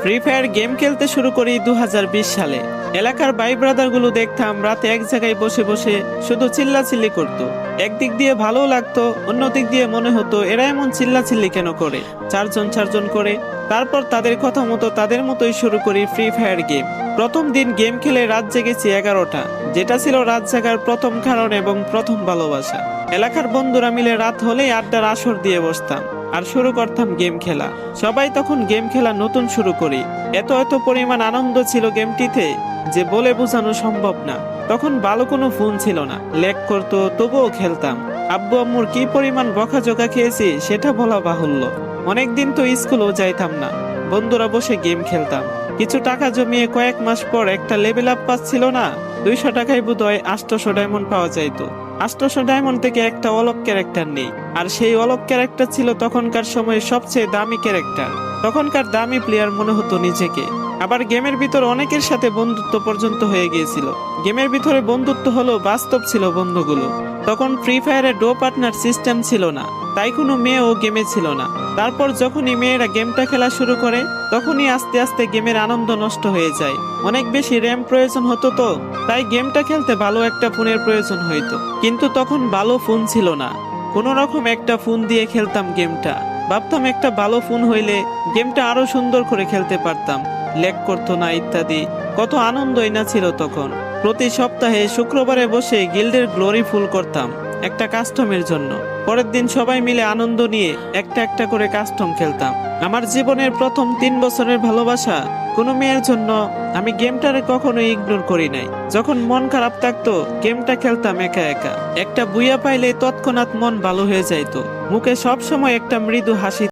Free fire game খেলতে শুরু করি 2020 সালে। এলাকার ভাই ব্রাদারগুলো দেখতাম রাতে এক জায়গায় বসে বসে শুধু চিল্লাচিল্লি করত। একদিক দিয়ে ভালো লাগতো, অন্য দিক দিয়ে মনে হতো এরা এমন চিল্লাচিল্লি কেন করে, চারজন চারজন করে। তারপর তাদের কথা মতো তাদের মতোই শুরু করি ফ্রি ফায়ার গেম। প্রথম দিন গেম খেলে রাত জেগেছি 11টা, যেটা ছিল রাত জাগার প্রথম কারণ এবং প্রথম ভালোবাসা। এলাকার বন্ধুরা মিলে রাত হলেই আড্ডার আসর দিয়ে বসতাম আর শুরু করতাম গেম খেলা। সবাই তখন গেম খেলা নতুন শুরু করি, এত এত পরিমাণ আনন্দ ছিল গেমটিতে যে বলে বোঝানো সম্ভব না। তখন ভালো কোনো ফোন ছিল না, ল্যাগ করতো তবুও খেলতাম। আব্বু আম্মুর কি পরিমাণ বকাঝকা খেয়েছি সেটা বলা বাহুল্য। অনেকদিন তো স্কুলেও যাইতাম না, বন্ধুরা বসে গেম খেলতাম। কিছু টাকা জমিয়ে কয়েক মাস পর একটা লেভেল আপ পাচ্ছিল না, 200 টাকায় বোধহয় 800 ডায়মন্ড পাওয়া যাইতো। 800 ডায়মন্ড থেকে একটা অলক ক্যারেক্টার নেই, আর সেই অলক ক্যারেক্টার ছিল তখনকার সময়ে সবচেয়ে দামি ক্যারেক্টার। তখনকার দামি প্লেয়ার মনে হতো নিজেকে। আবার গেমের ভিতর অনেকের সাথে বন্ধুত্ব পর্যন্ত হয়ে গিয়েছিল। গেমের ভিতরে বন্ধুত্ব হলো বাস্তব ছিল বন্ধুগুলো। তখন ফ্রি ফায়ারে ডো পার্টনার সিস্টেম ছিল না, তাই কোনো মেয়েও গেমে ছিল না। তারপর যখনই মেয়েরা গেমটা খেলা শুরু করে তখনই আস্তে আস্তে গেমের আনন্দ নষ্ট হয়ে যায়। অনেক বেশি র্যাম প্রয়োজন হতো, তো তাই গেমটা খেলতে ভালো একটা ফোনের প্রয়োজন হইতো। কিন্তু তখন ভালো ফোন ছিল না, কোনো রকম একটা ফোন দিয়ে খেলতাম গেমটা। ভাবতাম একটা ভালো ফোন হইলে গেমটা আরো সুন্দর করে খেলতে পারতাম, ল্যাগ করতো না ইত্যাদি। কত আনন্দই না ছিল তখন। প্রতি সপ্তাহে শুক্রবারে বসে গিল্ডের গ্লোরি ফুল করতাম একটা কাস্টমের জন্য। পরের দিন সবাই মিলে আনন্দ নিয়ে একটা একটা করে কাস্টম খেলতাম। আমার জীবনের প্রথম 3 বছরের ভালোবাসা কোনো মেয়ের জন্য আমি গেমটারে কখনোই ইগনোর করি নাই। যখন মন খারাপ থাকতো গেমটা খেলতাম একা একা। একটা বুইয়া পাইলে তৎক্ষণাৎ মন ভালো হয়ে যাইতো, মুখে সব সময় একটা মৃদু হাসি